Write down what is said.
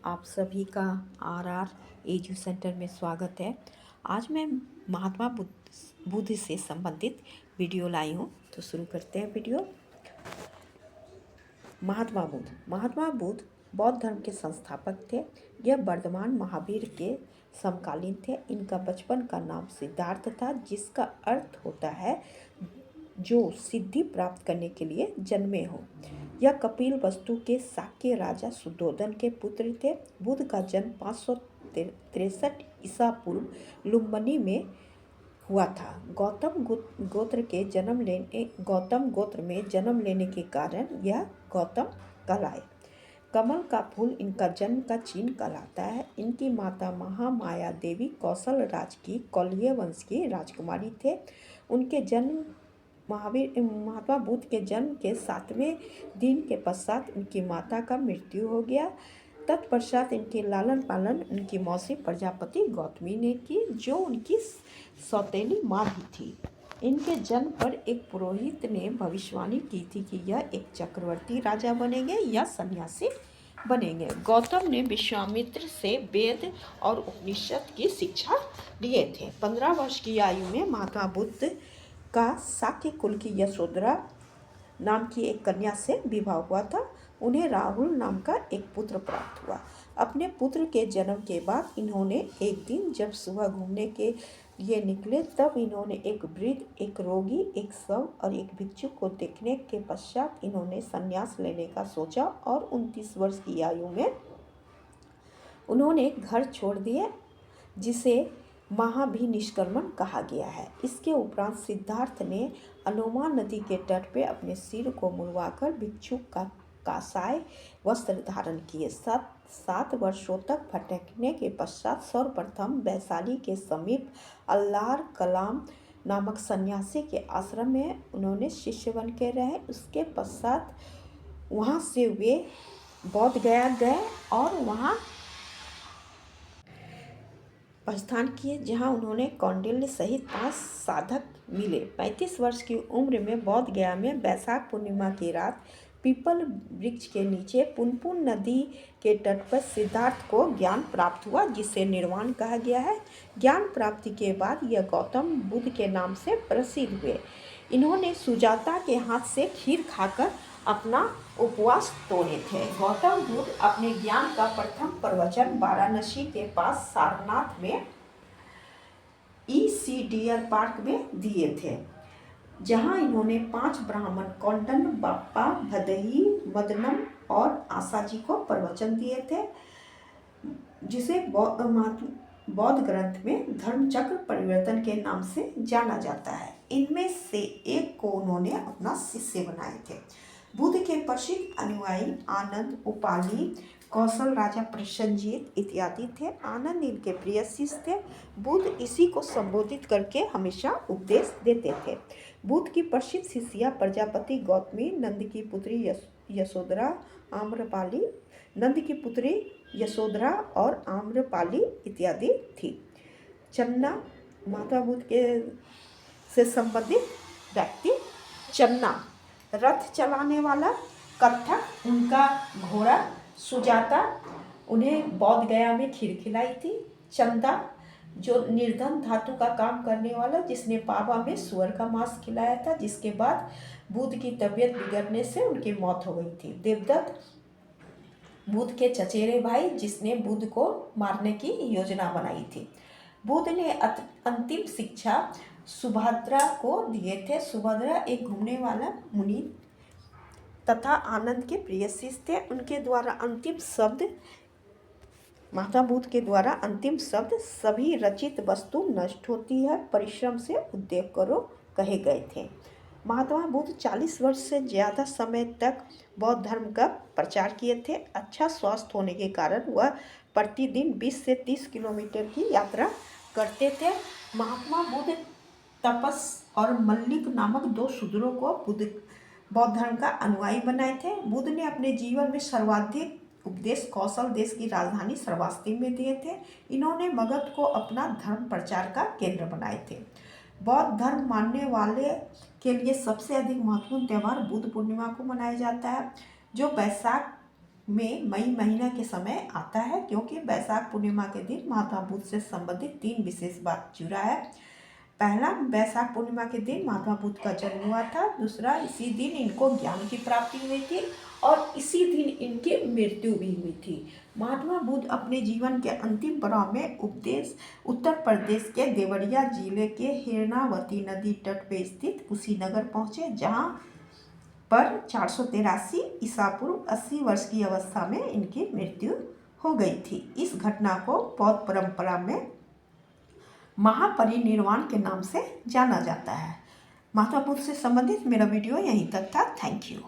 आप सभी का आर एजू सेंटर में स्वागत है। आज मैं महात्मा बुद्ध से संबंधित वीडियो लाई हूँ, तो शुरू करते हैं वीडियो। महात्मा बुद्ध बौद्ध धर्म के संस्थापक थे। यह वर्धमान महावीर के समकालीन थे। इनका बचपन का नाम सिद्धार्थ था, जिसका अर्थ होता है जो सिद्धि प्राप्त करने के लिए जन्मे हो। यह कपिल वस्तु के शाक्य राजा सुद्धोधन के पुत्र थे। बुद्ध का जन्म 563 ईसा पूर्व लुम्बिनी में हुआ था। गौतम गोत्र में जन्म लेने के कारण यह गौतम कहलाए। कमल का फूल इनका जन्म का चिन्ह कहलाता है। इनकी माता महामाया देवी कौशल राज की कौलिय वंश की राजकुमारी थे। उनके जन्म महात्मा बुद्ध के जन्म के 7वें दिन के पश्चात उनकी माता का मृत्यु हो गया। तत्पश्चात इनके लालन पालन उनकी मौसी प्रजापति गौतमी ने की, जो उनकी सौतेली माँ भी थी। इनके जन्म पर एक पुरोहित ने भविष्यवाणी की थी कि यह एक चक्रवर्ती राजा बनेंगे या सन्यासी बनेंगे। गौतम ने विश्वामित्र से वेद और उपनिषद की शिक्षा लिए थे। 15 वर्ष की आयु में महात्मा बुद्ध का शाक्य कुल की यशोधरा नाम की एक कन्या से विवाह हुआ था। उन्हें राहुल नाम का एक पुत्र प्राप्त हुआ। अपने पुत्र के जन्म के बाद इन्होंने एक दिन जब सुबह घूमने के लिए निकले, तब इन्होंने एक वृद्ध, एक रोगी, एक शव और एक भिक्षुक को देखने के पश्चात इन्होंने संन्यास लेने का सोचा और 29 वर्ष की आयु में उन्होंने घर छोड़ दिए, जिसे महाभिनिष्क्रमण कहा गया है। इसके उपरांत सिद्धार्थ ने अलोमा नदी के तट पे अपने सिर को मुड़वाकर भिक्षुक का कासाय वस्त्र धारण किए। 7 वर्षों तक भटकने के पश्चात सर्वप्रथम वैशाली के समीप अल्लाह कलाम नामक सन्यासी के आश्रम में उन्होंने शिष्य बन के रहे। उसके पश्चात वहाँ से वे बौद्ध गया गए और वहाँ प्रस्थान किए, जहां उन्होंने कौंडिल्य सहित 5 साधक मिले। 35 वर्ष की उम्र में बोध गया में वैशाख पूर्णिमा की रात पीपल वृक्ष के नीचे पुनपुन नदी के तट पर सिद्धार्थ को ज्ञान प्राप्त हुआ, जिसे निर्वाण कहा गया है। ज्ञान प्राप्ति के बाद यह गौतम बुद्ध के नाम से प्रसिद्ध हुए। इन्होंने सुजाता के हाथ से खीर खाकर अपना उपवास तोड़े थे। गौतम बुद्ध अपने ज्ञान का प्रथम प्रवचन वाराणसी के पास सारनाथ में ECDR पार्क में दिए थे, जहां इन्होंने 5 ब्राह्मण कौंडन, बाप्पा, भदई, मदनम और आशाजी को प्रवचन दिए थे, जिसे बौद्ध ग्रंथ में धर्मचक्र परिवर्तन के नाम से जाना जाता है। इनमें से एक को उन्होंने अपना शिष्य बनाए थे। बुद्ध के प्रसिद्ध अनुयायी आनंद, उपाली, कौशल राजा प्रसेनजीत इत्यादि थे। आनंद इनके प्रिय शिष्य थे। बुद्ध इसी को संबोधित करके हमेशा उपदेश देते थे। बुद्ध की प्रसिद्ध शिष्या प्रजापति गौतमी, नंद की पुत्री यशोधरा, आम्रपाली, नंद की पुत्री यशोधरा और आम्रपाली इत्यादि थी। चन्ना महात्मा बुद्ध के से संबंधित व्यक्ति। चन्ना रथ चलाने वाला, कत्थक उनका घोड़ा, सुजाता उन्हें बौद्ध गया में खीर खिलाई थी। चंदा जो निर्धन धातु का काम करने वाला, जिसने पावा में सुअर का मांस खिलाया था, जिसके बाद बुद्ध की तबीयत बिगड़ने से उनकी मौत हो गई थी। देवदत्त बुद्ध के चचेरे भाई, जिसने बुद्ध को मारने की योजना बनाई थी। बुद्ध ने अंतिम शिक्षा सुभद्रा को दिए थे। सुभद्रा एक घूमने वाला मुनि तथा आनंद के प्रिय शिष्य थे। उनके द्वारा अंतिम शब्द महात्मा बुद्ध के द्वारा अंतिम शब्द सभी रचित वस्तु नष्ट होती है, परिश्रम से उद्योग करो कहे गए थे। महात्मा बुद्ध 40 वर्ष से ज़्यादा समय तक बौद्ध धर्म का प्रचार किए थे। अच्छा स्वास्थ्य होने के कारण वह प्रतिदिन 20 से 30 किलोमीटर की यात्रा करते थे। महात्मा बुद्ध तपस और मल्लिक नामक 2 शूद्रों को बौद्ध धर्म का अनुयायी बनाए थे। बुद्ध ने अपने जीवन में सर्वाधिक उपदेश कौशल देश की राजधानी श्रावस्ती में दिए थे। इन्होंने मगध को अपना धर्म प्रचार का केंद्र बनाए थे। बौद्ध धर्म मानने वाले के लिए सबसे अधिक महत्वपूर्ण त्यौहार बुद्ध पूर्णिमा को मनाया जाता है, जो वैशाख में मई महीना के समय आता है, क्योंकि वैशाख पूर्णिमा के दिन महात्मा बुद्ध से संबंधित 3 विशेष बात जुड़ा है। पहला, वैशाख पूर्णिमा के दिन महात्मा बुद्ध का जन्म हुआ था। दूसरा, इसी दिन इनको ज्ञान की प्राप्ति हुई थी और इसी दिन इनकी मृत्यु भी हुई थी। महात्मा बुद्ध अपने जीवन के अंतिम पड़ाव में उपदेश उत्तर प्रदेश के देवरिया जिले के हिरणावती नदी तट पर स्थित कुशीनगर पहुँचे, जहाँ पर 483 ईसा पूर्व 80 वर्ष की अवस्था में इनकी मृत्यु हो गई थी। इस घटना को बौद्ध परंपरा में महापरिनिर्वाण के नाम से जाना जाता है। महात्मा बुद्ध से संबंधित मेरा वीडियो यहीं तक था। Thank you.